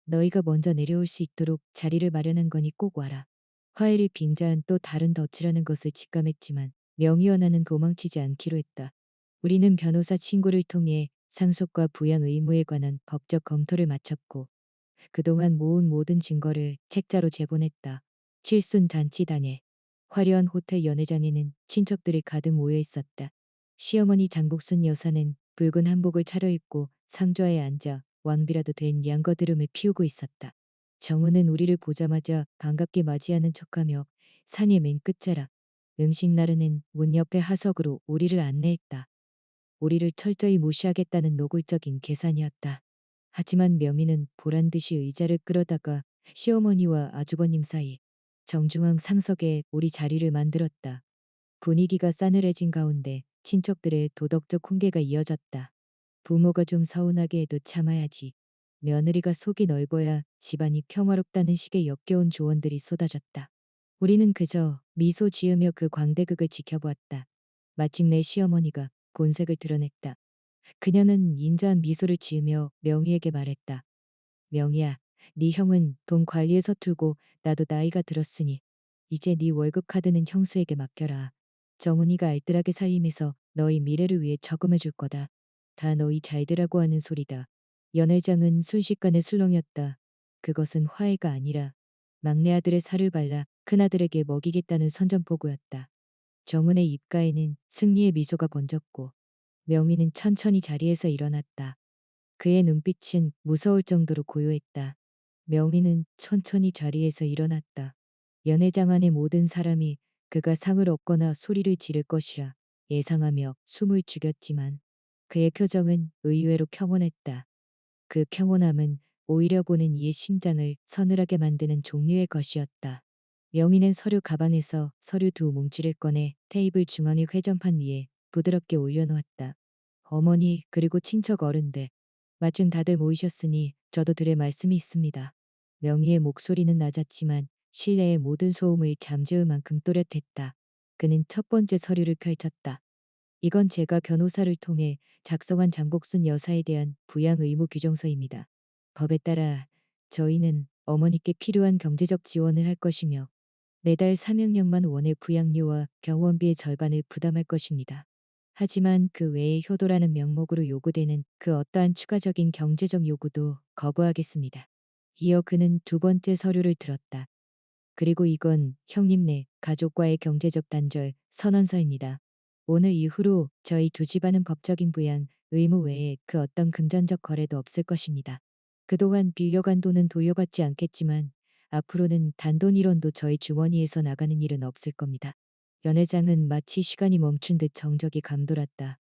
Speaker 1: 너희가 먼저 내려올 수 있도록 자리를 마련한 거니 꼭 와라. 화해를 빙자한 또 다른 덫이라는 것을 직감했지만 명희와 나는 도망치지 않기로 했다. 우리는 변호사 친구를 통해 상속과 부양 의무에 관한 법적 검토를 마쳤고 그동안 모은 모든 증거를 책자로 제본했다. 칠순 잔치단에 화려한 호텔 연회장에는 친척들이 가득 모여 있었다. 시어머니 장복순 여사는 붉은 한복을 차려입고 상좌에 앉아 왕비라도 된 양거드름을 피우고 있었다. 정우는 우리를 보자마자 반갑게 맞이하는 척하며 산의 맨 끝자락 음식 나르는 문 옆에 하석으로 우리를 안내했다. 우리를 철저히 무시하겠다는 노골적인 계산이었다. 하지만 명희는 보란듯이 의자를 끌어다가 시어머니와 아주버님 사이 정중앙 상석에 우리 자리를 만들었다. 분위기가 싸늘해진 가운데 친척들의 도덕적 훈계가 이어졌다. 부모가 좀 서운하게 해도 참아야지. 며느리가 속이 넓어야 집안이 평화롭다는 식의 역겨운 조언들이 쏟아졌다. 우리는 그저 미소 지으며 그 광대극을 지켜보았다. 마침내 시어머니가 본색을 드러냈다. 그녀는 인자한 미소를 지으며 명희에게 말했다. 명희야, 네 형은 돈 관리에 서툴고 나도 나이가 들었으니 이제 네 월급 카드는 형수에게 맡겨라. 정은이가 알뜰하게 살림해서 너희 미래를 위해 저금해 줄 거다. 다 너희 잘되라고 하는 소리다. 연회장은 순식간에 술렁였다. 그것은 화해가 아니라 막내 아들의 살을 발라 큰아들에게 먹이겠다는 선전포고였다. 정은의 입가에는 승리의 미소가 번졌고 명희는 천천히 자리에서 일어났다. 그의 눈빛은 무서울 정도로 고요했다. 명희는 천천히 자리에서 일어났다. 연회장 안의 모든 사람이 그가 상을 얻거나 소리를 지를 것이라 예상하며 숨을 죽였지만 그의 표정은 의외로 평온했다. 그 평온함은 오히려 보는 이의 심장을 서늘하게 만드는 종류의 것이었다. 명희는 서류 가방에서 서류 두 뭉치를 꺼내 테이블 중앙의 회전판 위에 부드럽게 올려놓았다. 어머니 그리고 친척 어른들 마침 다들 모이셨으니 저도 드릴 말씀이 있습니다. 명희의 목소리는 낮았지만 실내의 모든 소음을 잠재울 만큼 또렷했다. 그는 첫 번째 서류를 펼쳤다. 이건 제가 변호사를 통해 작성한 장복순 여사에 대한 부양 의무 규정서입니다. 법에 따라 저희는 어머니께 필요한 경제적 지원을 할 것이며 매달 300년만 원의 부양료와 병원비의 절반을 부담할 것입니다. 하지만 그 외에 효도라는 명목으로 요구되는 그 어떠한 추가적인 경제적 요구도 거부하겠습니다. 이어 그는 두 번째 서류를 들었다. 그리고 이건 형님네 가족과의 경제적 단절 선언서입니다. 오늘 이후로 저희 두 집안은 법적인 부양 의무 외에 그 어떤 금전적 거래도 없을 것입니다. 그동안 빌려간 돈은 돌려받지 않겠지만 앞으로는 단돈 1원도 저희 주머니에서 나가는 일은 없을 겁니다. 연회장은 마치 시간이 멈춘 듯 정적이 감돌았다.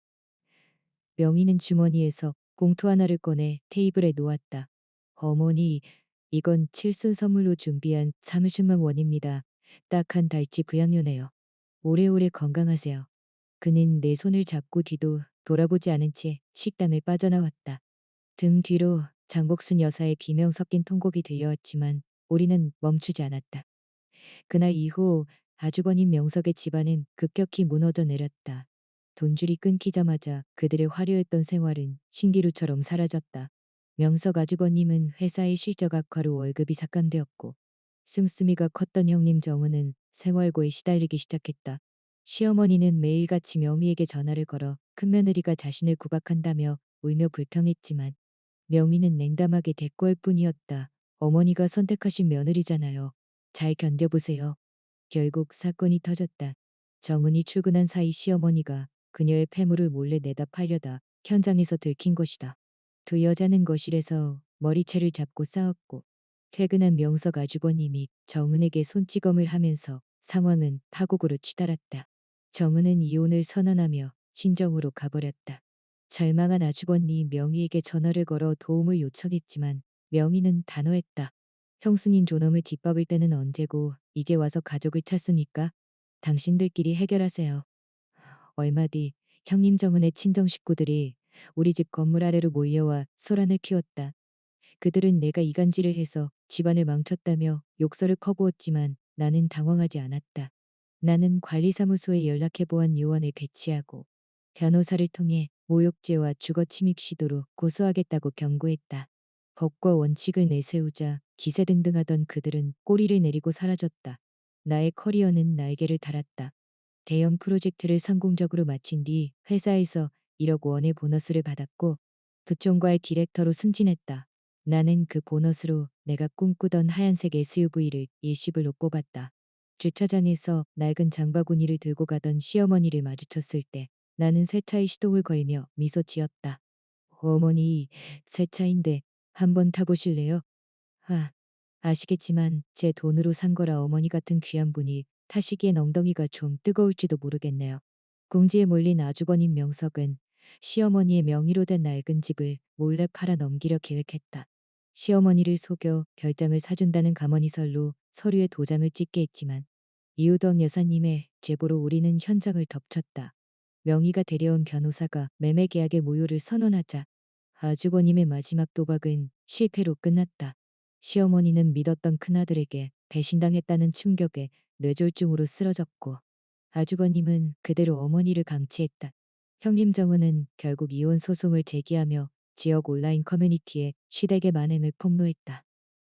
Speaker 1: 명희는 주머니에서 봉투 하나를 꺼내 테이블에 놓았다. 어머니, 이건 칠순 선물로 준비한 30만 원입니다. 딱 한 달치 부양료네요. 오래오래 건강하세요. 그는 내 손을 잡고 뒤도 돌아보지 않은 채 식당을 빠져나왔다. 등 뒤로 장복순 여사의 비명 섞인 통곡이 들려왔지만 우리는 멈추지 않았다. 그날 이후 아주버님 명석의 집안은 급격히 무너져 내렸다. 돈줄이 끊기자마자 그들의 화려했던 생활은 신기루처럼 사라졌다. 명석 아주버님은 회사의 실적 악화로 월급이 삭감되었고 씀씀이가 컸던 형님 정은은 생활고에 시달리기 시작했다. 시어머니는 매일같이 명희에게 전화를 걸어 큰며느리가 자신을 구박한다며 울며 불평했지만 명희는 냉담하게 대꾸할 뿐이었다. 어머니가 선택하신 며느리잖아요. 잘 견뎌보세요. 결국 사건이 터졌다. 정은이 출근한 사이 시어머니가 그녀의 폐물을 몰래 내다 팔려다 현장에서 들킨 것이다. 두 여자는 거실에서 머리채를 잡고 싸웠고 퇴근한 명석 아주버님이 정은에게 손찌검을 하면서 상황은 파국으로 치달았다. 정은은 이혼을 선언하며 친정으로 가버렸다. 절망한 아주버니 명희에게 전화를 걸어 도움을 요청했지만 명희는 단호했다. 형수님 존엄을 뒷밥을 때는 언제고 이제 와서 가족을 찾습니까? 당신들끼리 해결하세요. 얼마 뒤 형님 정은의 친정 식구들이 우리 집 건물 아래로 몰려와 소란을 키웠다. 그들은 내가 이간질을 해서 집안을 망쳤다며 욕설을 퍼부었지만 나는 당황하지 않았다. 나는 관리사무소에 연락해 보안 요원을 배치하고 변호사를 통해 모욕죄와 주거침입 시도로 고소하겠다고 경고했다. 법과 원칙을 내세우자 기세등등하던 그들은 꼬리를 내리고 사라졌다. 나의 커리어는 날개를 달았다. 대형 프로젝트를 성공적으로 마친 뒤 회사에서 1억 원의 보너스를 받았고 부총괄 디렉터로 승진했다. 나는 그 보너스로 내가 꿈꾸던 하얀색 SUV를 일시불로 뽑았다. 주차장에서 낡은 장바구니를 들고 가던 시어머니를 마주쳤을 때 나는 새 차의 시동을 걸며 미소 지었다. 어머니, 새 차인데 한번 타보실래요? 아, 아시겠지만 제 돈으로 산 거라 어머니 같은 귀한 분이 타시기엔 엉덩이가 좀 뜨거울지도 모르겠네요. 공지에 몰린 아주버님 명석은 시어머니의 명의로 된 낡은 집을 몰래 팔아 넘기려 계획했다. 시어머니를 속여 별장을 사준다는 가머니설로 서류에 도장을 찍게 했지만 이우덕 여사님의 제보로 우리는 현장을 덮쳤다. 명의가 데려온 변호사가 매매 계약의 무효를 선언하자 아주버님의 마지막 도박은 실패로 끝났다. 시어머니는 믿었던 큰아들에게 배신당했다는 충격에 뇌졸중으로 쓰러졌고 아주버님은 그대로 어머니를 강치했다. 형님 정은은 결국 이혼 소송을 제기하며 지역 온라인 커뮤니티에 시댁의 만행을 폭로했다.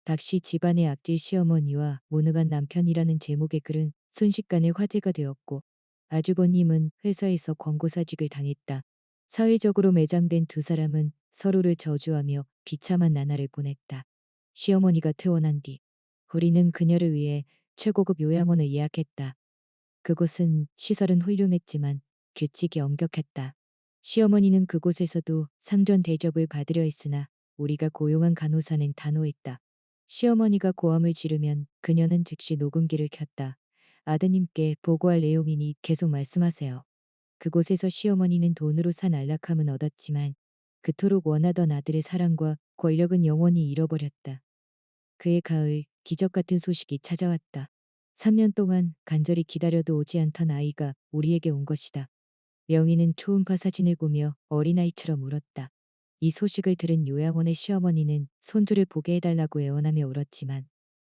Speaker 1: dak시 집안의 악질 시어머니와 무능한 남편이라는 제목의 글은 순식간에 화제가 되었고 아주버님은 회사에서 권고사직을 당했다. 사회적으로 매장된 두 사람은 서로를 저주하며 비참한 나날을 보냈다. 시어머니가 퇴원한 뒤 우리는 그녀를 위해 최고급 요양원을 예약했다. 그곳은 시설은 훌륭했지만 규칙이 엄격했다. 시어머니는 그곳에서도 상전 대접을 받으려 했으나 우리가 고용한 간호사는 단호했다. 시어머니가 고함을 지르면 그녀는 즉시 녹음기를 켰다. 아드님께 보고할 내용이니 계속 말씀하세요. 그곳에서 시어머니는 돈으로 산 안락함은 얻었지만 그토록 원하던 아들의 사랑과 권력은 영원히 잃어버렸다. 그의 가을 기적 같은 소식이 찾아왔다. 3년 동안 간절히 기다려도 오지 않던 아이가 우리에게 온 것이다. 명희는 초음파 사진을 보며 어린아이처럼 울었다. 이 소식을 들은 요양원의 시어머니는 손주를 보게 해달라고 애원하며 울었지만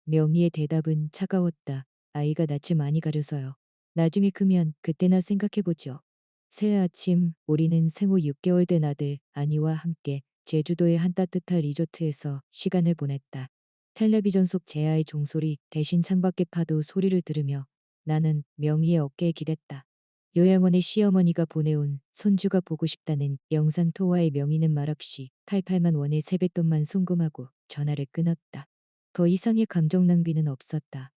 Speaker 1: 명희의 대답은 차가웠다. 아이가 낯을 많이 가려서요. 나중에 크면 그때나 생각해보죠. 새해 아침 우리는 생후 6개월 된 아들 아니와 함께 제주도의 한 따뜻한 리조트에서 시간을 보냈다. 텔레비전 속 제아의 종소리 대신 창밖의 파도 소리를 들으며 나는 명희의 어깨에 기댔다. 요양원의 시어머니가 보내온 손주가 보고 싶다는 영상 통화의 명희는 말없이 88만 원의 세뱃돈만 송금하고 전화를 끊었다. 더 이상의 감정 낭비는 없었다.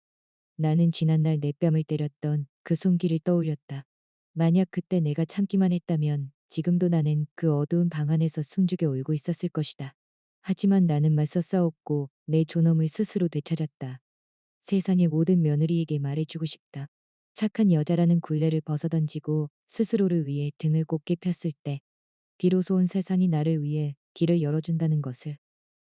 Speaker 1: 나는 지난날 내 뺨을 때렸던 그 손길을 떠올렸다. 만약 그때 내가 참기만 했다면 지금도 나는 그 어두운 방 안에서 숨죽여 울고 있었을 것이다. 하지만 나는 맞서 싸웠고 내 존엄을 스스로 되찾았다. 세상의 모든 며느리에게 말해주고 싶다. 착한 여자라는 굴레를 벗어던지고 스스로를 위해 등을 곧게 폈을 때 비로소 온 세상이 나를 위해 길을 열어준다는 것을.